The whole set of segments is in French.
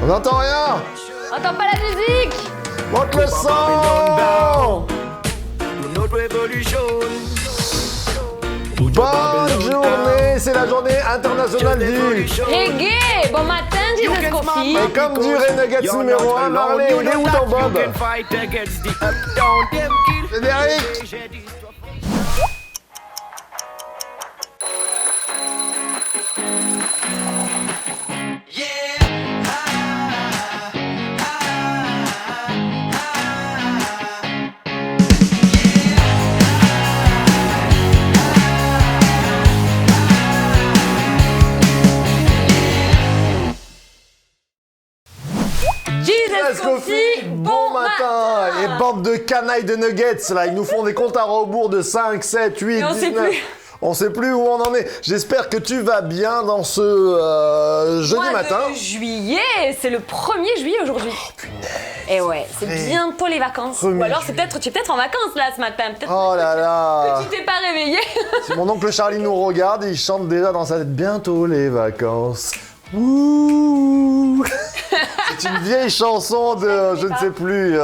On n'entend rien. Entends pas la musique. Monte le son. Bonne journée, c'est la journée internationale du... Reggae. Bon matin, Jesus Coffee. Et comme dirait Nuggets numéro 1, Marley, il est où ton Bob? Générique. Jesus Coffee, bon matin. Et bande de canailles de nuggets, là, ils nous font des comptes à rebours de 5, 7, 8, Mais on sait 19. plus. On sait plus où on en est. J'espère que tu vas bien dans ce jeudi Mois matin. de juillet, c'est le 1er juillet aujourd'hui. Oh punaise. Et ouais, c'est bientôt les vacances. Ou 1er alors tu es peut-être en vacances là ce matin. Peut-être Oh là là. que tu t'es pas réveillé. Si mon oncle Charlie nous regarde, il chante déjà dans sa tête bientôt les vacances. Ouh. C'est une vieille chanson de, je ne sais plus,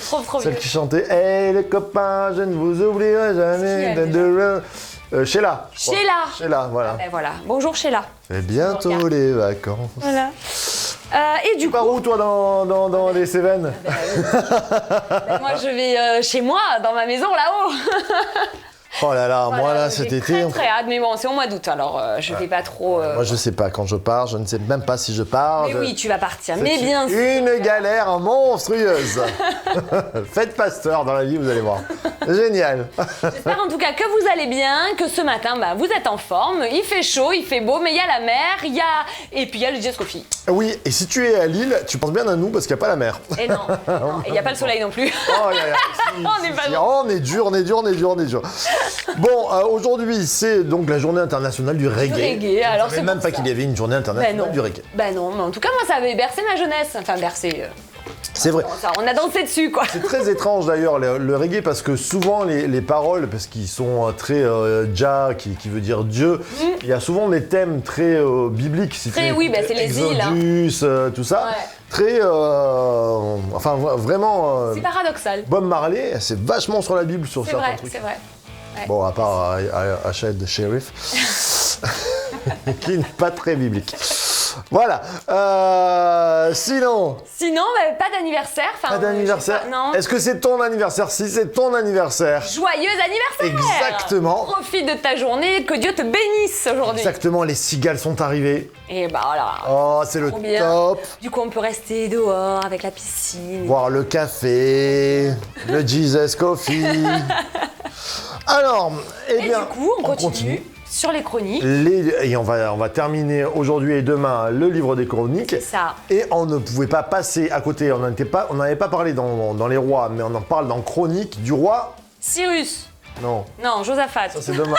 Trop celle vieux. qui chantait Hey les copains, je ne vous oublierai jamais. Qui a déjà Sheila. Sheila. Sheila, voilà. Et voilà. Bonjour Sheila. Et bientôt Regarde. les vacances. Voilà. Et du Tu pars coup, où toi dans les Cévennes? moi je vais chez moi, dans ma maison là-haut. Oh là là, moi Voilà, là cet j'ai été. Très hâte, mais bon, c'est au mois d'août, alors je vais pas trop. Moi je sais pas quand je pars, je ne sais même pas si je pars. Mais oui, tu vas partir. C'est Mais bien sûr. une galère monstrueuse. Faites pasteur dans la vie, vous allez voir. Génial. J'espère en tout cas que vous allez bien, que ce matin, bah, vous êtes en forme. Il fait chaud, il fait beau, mais il y a la mer, et puis il y a le Jesus Coffee. Oui, et si tu es à Lille, tu penses bien à nous parce qu'il n'y a pas la mer. Et non, et il n'y a pas le soleil non plus. Oh là là, si, On est pas si, loin. oh, on est dur. Bon, aujourd'hui, c'est donc la journée internationale du reggae. Reggae, alors Je c'est savais même pour pas ça. qu'il y avait une journée Ben internationale non. du reggae. Ben non, mais en tout cas, moi, ça avait bercé ma jeunesse. Enfin, bercé. C'est vrai. On a dansé dessus, quoi. C'est très étrange d'ailleurs le reggae parce que souvent les paroles, parce qu'ils sont très Jah qui veut dire Dieu, il y a souvent des thèmes très bibliques. Si Très, tu- oui, bah, c'est les îles, hein. Exodus, tout ça. Ouais. Très, enfin vraiment. C'est paradoxal. Bob Marley, c'est vachement sur la Bible sur C'est certains vrai, trucs. c'est vrai. Bon, à part Hached Sheriff, qui n'est pas très biblique. Voilà. Sinon, Sinon, bah, pas d'anniversaire. Enfin, pas d'anniversaire. je sais pas, non. Est-ce que c'est ton anniversaire? Si c'est ton anniversaire. Joyeux anniversaire! Exactement. Profite de ta journée, que Dieu te bénisse aujourd'hui. Exactement, les cigales sont arrivées. Et bah voilà. Oh, c'est le Trop bien. top. Du coup, on peut rester dehors avec la piscine. Boire le café, le Jesus Coffee. Alors, eh Et bien, du coup, on continue sur les chroniques. Et on va terminer aujourd'hui et demain le livre des chroniques. C'est ça. Et on ne pouvait pas passer à côté. On n'avait pas parlé dans les rois, mais on en parle dans Chronique du roi. Cyrus. Non, Non, Josaphat. ça c'est demain.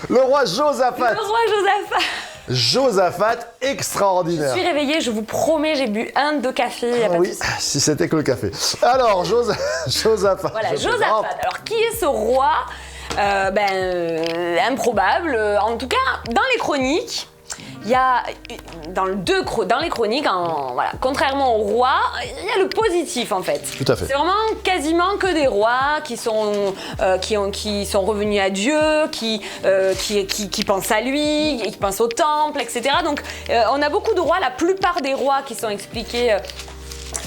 Le roi Josaphat. Le roi Josaphat. Josaphat Je extraordinaire. suis réveillée, je vous promets, j'ai bu 1-2 cafés. Y a pas de Oui, souci. si c'était que le café. Alors, Josaphat. Voilà, je Josaphat. plaisante. Alors, qui est ce roi improbable. En tout cas, dans les chroniques, il y a dans les chroniques, voilà, contrairement au roi, il y a le positif en fait. Tout à fait. C'est vraiment quasiment que des rois qui sont revenus à Dieu, qui pensent à lui, qui pensent au temple, etc. Donc on a beaucoup de rois, la plupart des rois qui sont expliqués.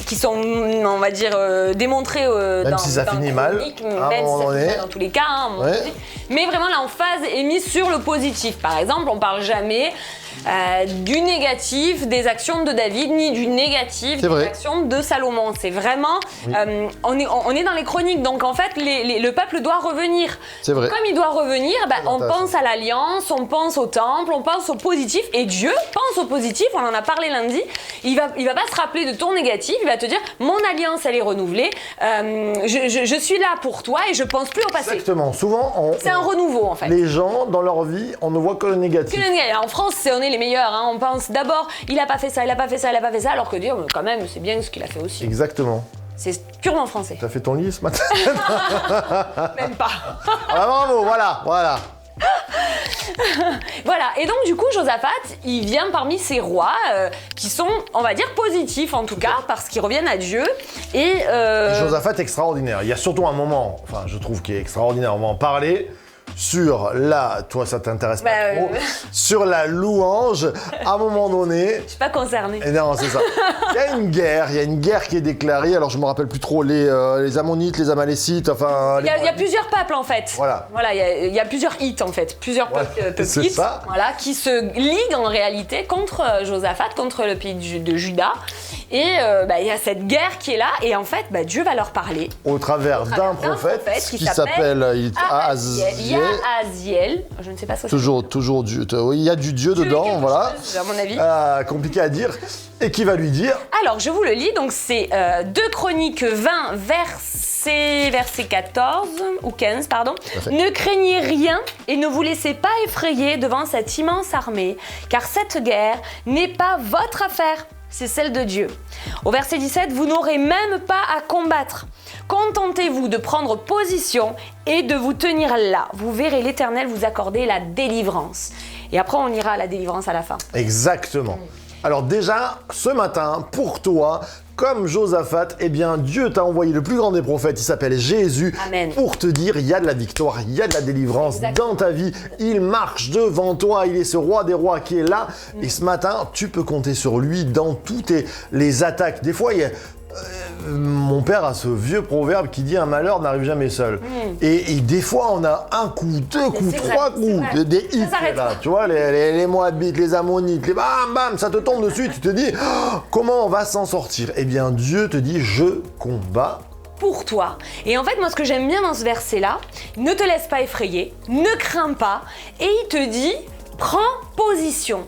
Qui sont, on va dire, démontrés Même dans si ça dans finit le mal, chronique, à un même si moment ça finit donné. mal dans tous les cas, hein, à un moment Ouais. donné. Mais vraiment l'emphase est mise sur le positif. Par exemple, on parle jamais du négatif des actions de David, ni du négatif C'est des vrai. actions de Salomon. C'est vraiment, on est dans les chroniques, donc en fait, le peuple doit revenir. C'est vrai. Comme il doit revenir, on intéressant. pense à l'alliance, on pense au temple, on pense au positif, et Dieu pense au positif. On en a parlé lundi. Il va pas se rappeler de ton négatif. Il va te dire, mon alliance, elle est renouvelée. Je suis là pour toi et je pense plus au passé. Exactement. Souvent, C'est un renouveau en fait. les gens, dans leur vie, on ne voit que le négatif. En France, on est les meilleurs. Hein. On pense d'abord, il a pas fait ça, il a pas fait ça, il a pas fait ça, alors que Dieu, quand même, c'est bien ce qu'il a fait aussi. Exactement. C'est purement français. T'as fait ton lit ce matin? Même pas. Ah, bravo, voilà. Voilà, et donc du coup Josaphat, il vient parmi ces rois qui sont, on va dire, positifs en tout cas, parce qu'ils reviennent à Dieu. Et Josaphat est extraordinaire. Il y a surtout un moment, enfin je trouve qu'il est extraordinaire, on va en parler, sur la, toi ça t'intéresse pas trop, sur la louange, à un moment donné... Je suis pas concernée. Et non, c'est ça. Il y a une guerre qui est déclarée, alors je me rappelle plus trop, les Ammonites, les Amalécites, enfin... Il y a plusieurs peuples en fait. Voilà. Voilà, il y a plusieurs hits en fait, plusieurs peuples c'est hits, ça. voilà, qui se liguent en réalité contre Josaphat, contre le pays de Juda. Et il y a cette guerre qui est là, et en fait, Dieu va leur parler. Au travers d'un prophète qui s'appelle Ahaziel. Je ne sais pas ce que c'est. Toujours Dieu. Oui, il y a du Dieu dedans, voilà. Chose, à mon avis. Compliqué à dire. Et qui va lui dire... Alors, je vous le lis. Donc, c'est 2 Chroniques 20, verset 14 ou 15, pardon. Ne craignez rien et ne vous laissez pas effrayer devant cette immense armée, car cette guerre n'est pas votre affaire. C'est celle de Dieu. Au verset 17, vous n'aurez même pas à combattre. Contentez-vous de prendre position et de vous tenir là. Vous verrez l'Éternel vous accorder la délivrance. Et après, on ira à la délivrance à la fin. Exactement. Alors déjà, ce matin, pour toi, comme Josaphat, eh bien Dieu t'a envoyé le plus grand des prophètes, il s'appelle Jésus, Amen. Pour te dire, il y a de la victoire, il y a de la délivrance dans ta vie. Il marche devant toi, il est ce roi des rois qui est là. Et ce matin, tu peux compter sur lui dans toutes les attaques. Des fois, il y a... mon père a ce vieux proverbe qui dit un malheur n'arrive jamais seul. Et des fois on a un coup, 2 coups, 3 coups, des hits là, tu vois, les Moabites, les Ammonites, les bam bam, ça te tombe dessus, tu te dis comment on va s'en sortir? Eh bien Dieu te dit je combats pour toi. Et en fait, moi, ce que j'aime bien dans ce verset-là, ne te laisse pas effrayer, ne crains pas, et il te dit prends position.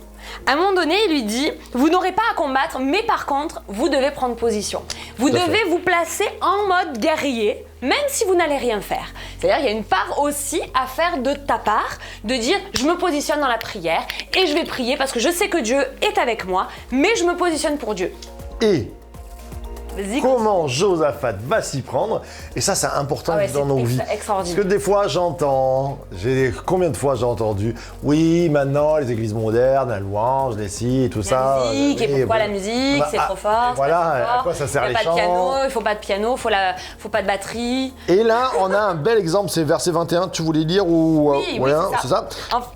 À un moment donné, il lui dit, vous n'aurez pas à combattre, mais par contre, vous devez prendre position. Vous devez vous placer en mode guerrier, même si vous n'allez rien faire. C'est-à-dire, il y a une part aussi à faire de ta part, de dire, je me positionne dans la prière et je vais prier parce que je sais que Dieu est avec moi, mais je me positionne pour Dieu. Et comment Josaphat va s'y prendre, et ça c'est important dans nos vies. Parce que des fois combien de fois j'ai entendu, oui maintenant les églises modernes, la louange, les ci, tout ça. La musique, et pourquoi la musique, c'est trop fort. Voilà, à quoi ça sert les chants. Il faut pas de piano, faut pas de batterie. Et là on a un bel exemple, c'est verset 21, tu voulais lire ou... Oui, c'est ça.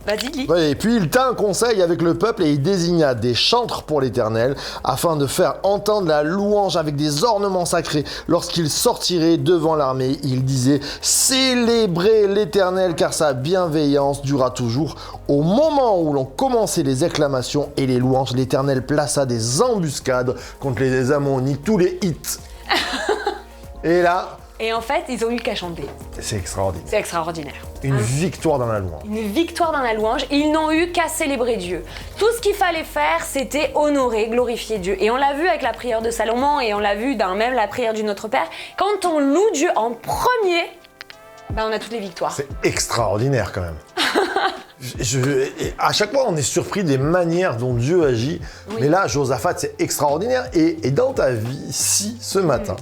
Vas-y, lis. Et puis il tint un conseil avec le peuple et il désigna des chantres pour l'Éternel, afin de faire entendre la louange avec des ornements sacrés. Lorsqu'il sortirait devant l'armée, il disait « Célébrez l'Éternel, car sa bienveillance durera toujours. » Au moment où l'on commençait les acclamations et les louanges, l'Éternel plaça des embuscades contre les Ammonites, tous les hits. Et là... Et en fait, ils ont eu qu'à chanter. C'est extraordinaire. C'est extraordinaire. Une victoire dans la louange. Une victoire dans la louange. Ils n'ont eu qu'à célébrer Dieu. Tout ce qu'il fallait faire, c'était honorer, glorifier Dieu. Et on l'a vu avec la prière de Salomon, et on l'a vu dans même la prière du Notre Père. Quand on loue Dieu en premier, on a toutes les victoires. C'est extraordinaire quand même. À chaque fois, on est surpris des manières dont Dieu agit. Oui. Mais là, Josaphat, c'est extraordinaire. Et dans ta vie, si ce matin...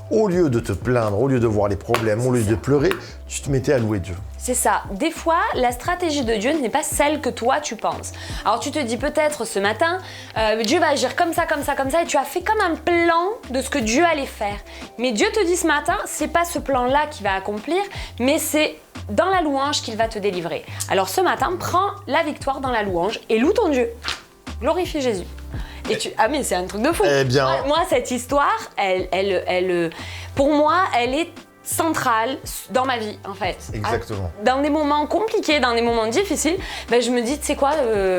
Au lieu de te plaindre, au lieu de voir les problèmes, au lieu de pleurer, tu te mettais à louer Dieu. C'est ça. Des fois, la stratégie de Dieu n'est pas celle que toi tu penses. Alors tu te dis peut-être ce matin, Dieu va agir comme ça, comme ça, comme ça, et tu as fait comme un plan de ce que Dieu allait faire. Mais Dieu te dit ce matin, c'est pas ce plan-là qu'il va accomplir, mais c'est dans la louange qu'il va te délivrer. Alors ce matin, prends la victoire dans la louange et loue ton Dieu. Glorifie Jésus. Ah mais c'est un truc de fou. Eh bien... Moi cette histoire, pour moi, elle est centrale dans ma vie en fait. Exactement. Dans des moments compliqués, dans des moments difficiles, je me dis, tu sais quoi,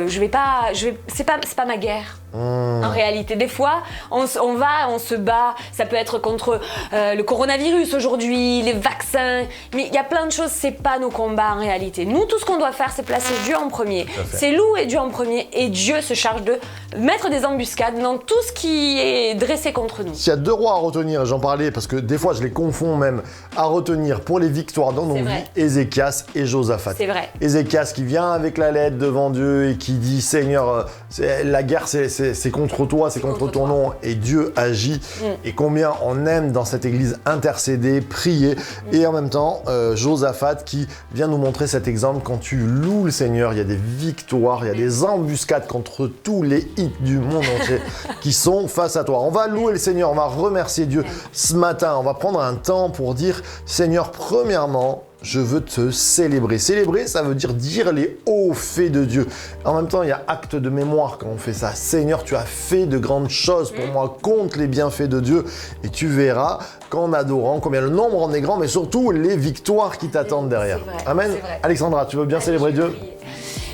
c'est pas ma guerre. En réalité, des fois, on se bat, ça peut être contre le coronavirus aujourd'hui, les vaccins, mais il y a plein de choses, c'est pas nos combats en réalité. Nous, tout ce qu'on doit faire, c'est placer Dieu en premier. C'est louer Dieu en premier, et Dieu se charge de mettre des embuscades dans tout ce qui est dressé contre nous. S'il y a 2 rois à retenir, j'en parlais parce que des fois je les confonds même, à retenir pour les victoires dans nos vies, Ézéchias et Josaphat. C'est vrai. Ézéchias qui vient avec la lettre devant Dieu et qui dit, Seigneur, la guerre c'est c'est contre toi, c'est contre ton nom, et Dieu agit. Et combien on aime dans cette église intercéder, prier, et en même temps, Josaphat qui vient nous montrer cet exemple. Quand tu loues le Seigneur, il y a des victoires, il y a des embuscades contre tous les hits du monde entier qui sont face à toi. On va louer le Seigneur, on va remercier Dieu ce matin, on va prendre un temps pour dire, Seigneur, premièrement, je veux te célébrer. Célébrer, ça veut dire les hauts faits de Dieu. En même temps, il y a acte de mémoire quand on fait ça. Seigneur, tu as fait de grandes choses pour moi. Compte les bienfaits de Dieu et tu verras qu'en adorant, combien le nombre en est grand, mais surtout les victoires qui t'attendent derrière. Vrai, Amen. Alexandra, tu veux bien célébrer Dieu ?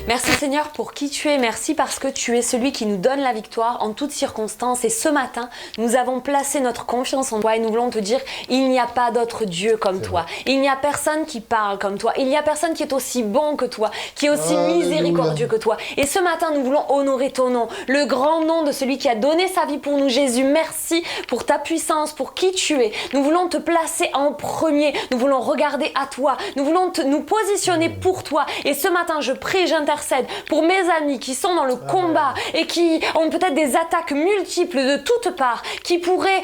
Merci Seigneur pour qui tu es, merci parce que tu es celui qui nous donne la victoire en toutes circonstances et ce matin, nous avons placé notre confiance en toi et nous voulons te dire, il n'y a pas d'autre Dieu comme toi, il n'y a personne qui parle comme toi, il n'y a personne qui est aussi bon que toi, qui est aussi miséricordieux que toi et ce matin, nous voulons honorer ton nom, le grand nom de celui qui a donné sa vie pour nous, Jésus, merci pour ta puissance, pour qui tu es, nous voulons te placer en premier, nous voulons regarder à toi, nous voulons nous positionner pour toi et ce matin, je prie, j'intercède pour mes amis qui sont dans le combat et qui ont peut-être des attaques multiples de toutes parts, qui pourraient,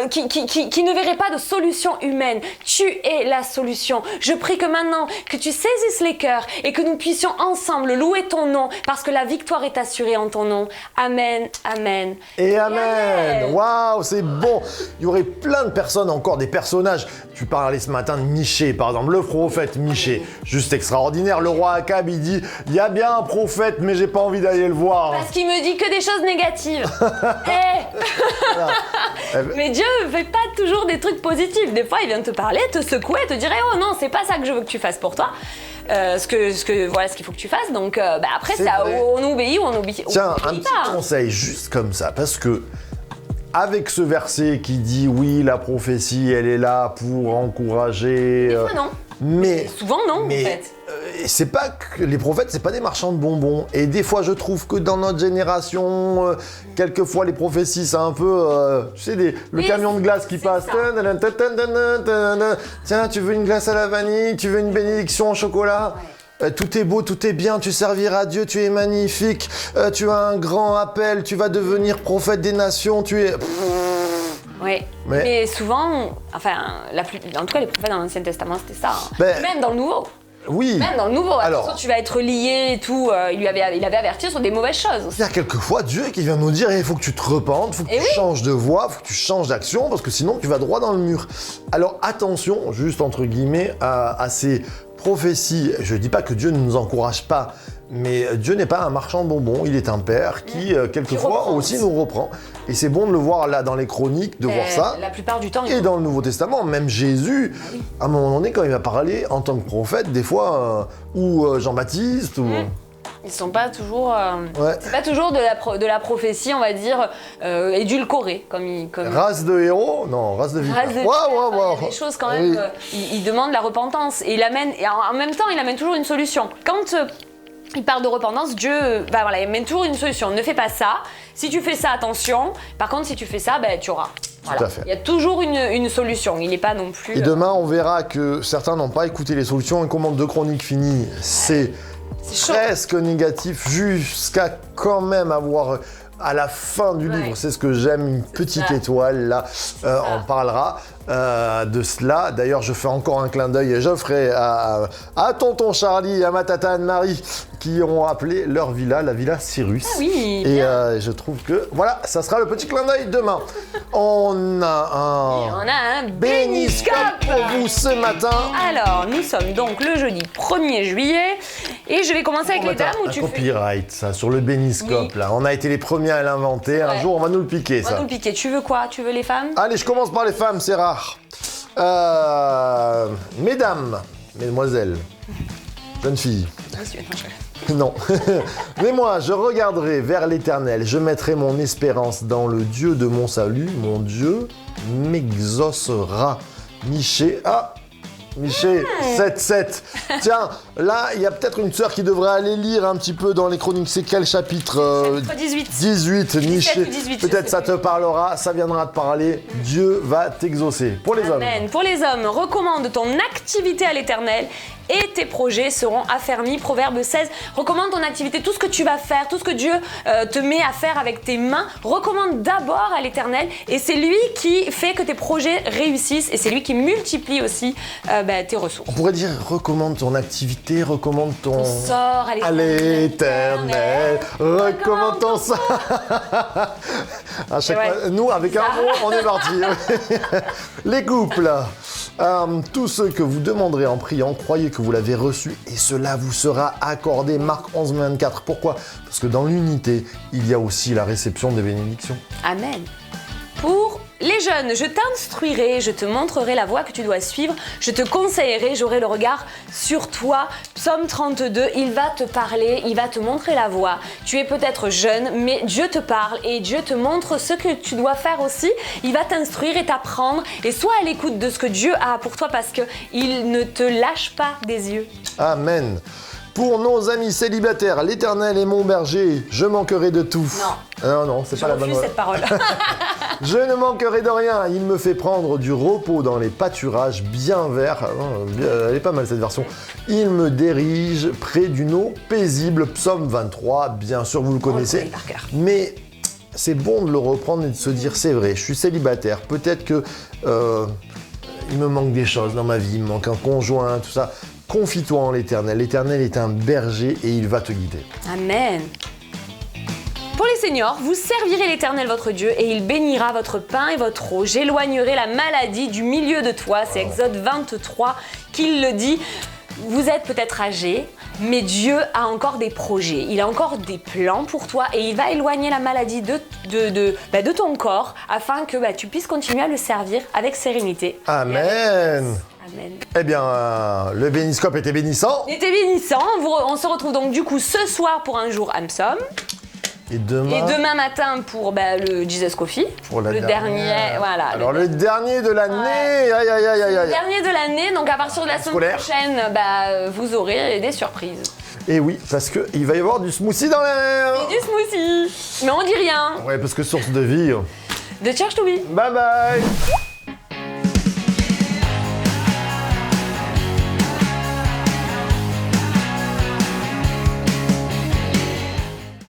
qui ne verraient pas de solution humaine. Tu es la solution. Je prie que maintenant, que tu saisisses les cœurs et que nous puissions ensemble louer ton nom parce que la victoire est assurée en ton nom. Amen, amen. Et amen. Waouh, c'est bon. Il y aurait plein de personnes, encore des personnages. Tu parlais ce matin de Michée, par exemple, le prophète Michée. Juste extraordinaire. Le roi Akab, il dit, il y a bien un prophète, mais j'ai pas envie d'aller le voir. Parce qu'il me dit que des choses négatives. Mais Dieu ne fait pas toujours des trucs positifs. Des fois, il vient te parler, te secouer, te dire oh non, c'est pas ça que je veux que tu fasses pour toi. Voilà ce qu'il faut que tu fasses. Donc après, on obéit ou on obéit. Tiens, un petit conseil juste comme ça, parce que avec ce verset qui dit oui, la prophétie, elle est là pour encourager. Des fois, non. Mais souvent non, en fait. C'est pas que les prophètes, c'est pas des marchands de bonbons. Et des fois, je trouve que dans notre génération, quelquefois les prophéties, c'est un peu, tu sais, le camion de glace qui passe. Tiens, tu veux une glace à la vanille, tu veux une bénédiction au chocolat. Tout est beau, tout est bien, tu serviras Dieu, tu es magnifique, tu as un grand appel, tu vas devenir prophète des nations, tu es... Oui, mais souvent, enfin, en tout cas les prophètes dans l'Ancien Testament c'était ça, même dans le Nouveau. Oui. Même dans le Nouveau, attention, tu vas être lié et tout, il avait averti sur des mauvaises choses. Il y a quelquefois Dieu qui vient nous dire, il faut que tu te repentes, il faut que tu changes de voie, il faut que tu changes d'action, parce que sinon tu vas droit dans le mur. Alors attention, juste entre guillemets, à ces prophéties. Je ne dis pas que Dieu ne nous encourage pas, mais Dieu n'est pas un marchand de bonbons, il est un père qui, quelquefois, aussi nous reprend. Et c'est bon de le voir là dans les chroniques, de voir ça. La plupart du temps. Et dans le Nouveau Testament, même Jésus, à un moment donné, quand il va parler en tant que prophète, des fois, ou Jean-Baptiste, ou... Ils sont pas toujours. C'est pas toujours de la prophétie, on va dire, édulcorée, comme. Race de héros ? Non, race de vipères. Il y a des choses quand même. Il demande la repentance et en même temps, il amène toujours une solution. Quand il parle de repentance, Dieu, il amène toujours une solution. Ne fais pas ça. Si tu fais ça, attention. Par contre, si tu fais ça, tu auras. Voilà. Tout à fait. Il y a toujours une solution. Il n'est pas non plus. Et demain, on verra que certains n'ont pas écouté les solutions et comment 2 Chroniques finit, c'est presque négatif jusqu'à quand même avoir à la fin du livre, c'est ce que j'aime, une petite étoile là, on parlera de cela. D'ailleurs, je fais encore un clin d'œil et j'offrais à tonton Charlie et à ma tata Anne-Marie qui ont appelé leur villa la villa Cyrus. Ah oui, et je trouve que voilà, ça sera le petit clin d'œil demain. On a un béniscope pour vous ce matin. Alors, nous sommes donc le jeudi 1er juillet et je vais commencer avec les dames où tu fais copyright ça sur le béniscope là. On a été les premiers à l'inventer. Un jour, on va nous le piquer ça. On va nous le piquer. Tu veux quoi ? Tu veux les femmes ? Allez, je commence par les femmes, c'est rare. Mesdames, mesdemoiselles, jeunes filles. Non. Mais moi, je regarderai vers l'Éternel, je mettrai mon espérance dans le Dieu de mon salut, mon Dieu m'exaucera. Michée, Michée, 7-7. Tiens, là, il y a peut-être une sœur qui devrait aller lire un petit peu dans les chroniques. C'est quel chapitre ? 18. 18, Michée. 18, peut-être ça te parlera, ça viendra te parler. Dieu va t'exaucer. Pour les hommes. Pour les hommes, recommande ton activité à l'Éternel et tes projets seront affermis. Proverbe 16, recommande ton activité, tout ce que tu vas faire, tout ce que Dieu te met à faire avec tes mains, recommande d'abord à l'Éternel et c'est lui qui fait que tes projets réussissent et c'est lui qui multiplie aussi tes ressources. On pourrait dire recommande ton activité, recommande ton sort à l'Éternel, recommande ton sort. À chaque fois, nous avec un mot, on est parti. Les couples, tout ce que vous demanderez en priant, croyez que vous l'avez reçu et cela vous sera accordé. Marc 11, 24. Pourquoi? Parce que dans l'unité, il y a aussi la réception des bénédictions. Amen. Pour les jeunes, je t'instruirai, je te montrerai la voie que tu dois suivre, je te conseillerai, j'aurai le regard sur toi. Psaume 32, il va te parler, il va te montrer la voie. Tu es peut-être jeune, mais Dieu te parle et Dieu te montre ce que tu dois faire aussi. Il va t'instruire et t'apprendre et sois à l'écoute de ce que Dieu a pour toi parce qu'il ne te lâche pas des yeux. Amen. Pour nos amis célibataires, l'Éternel est mon berger, je manquerai de tout. Non, c'est pas la bonne. Je refuse cette parole. Je ne manquerai de rien, il me fait prendre du repos dans les pâturages bien verts. Elle est pas mal cette version. Il me dirige près d'une eau paisible, psaume 23, bien sûr vous le connaissez. Par cœur. Mais c'est bon de le reprendre et de se dire c'est vrai, je suis célibataire, peut-être que il me manque des choses dans ma vie, il me manque un conjoint, tout ça. Confie-toi en l'Éternel. L'Éternel est un berger et il va te guider. Amen. Pour les seniors, vous servirez l'Éternel votre Dieu et il bénira votre pain et votre eau. J'éloignerai la maladie du milieu de toi. C'est Exode 23 qu'il le dit. Vous êtes peut-être âgé, mais Dieu a encore des projets. Il a encore des plans pour toi et il va éloigner la maladie de ton corps afin que tu puisses continuer à le servir avec sérénité. Amen. Amen. Eh bien, le béniscope était bénissant. Il était bénissant. On se retrouve donc du coup ce soir pour un jour Amsom. Et demain matin pour le Jesus Coffee. Pour la le dernier, voilà. Alors le dernier de l'année, aïe. Le dernier de l'année, donc à partir de la semaine prochaine, vous aurez des surprises. Et oui, parce qu'il va y avoir du smoothie dans l'air. Et du smoothie. Mais on dit rien. Ouais, parce que source de vie. De Church to Be. Bye bye.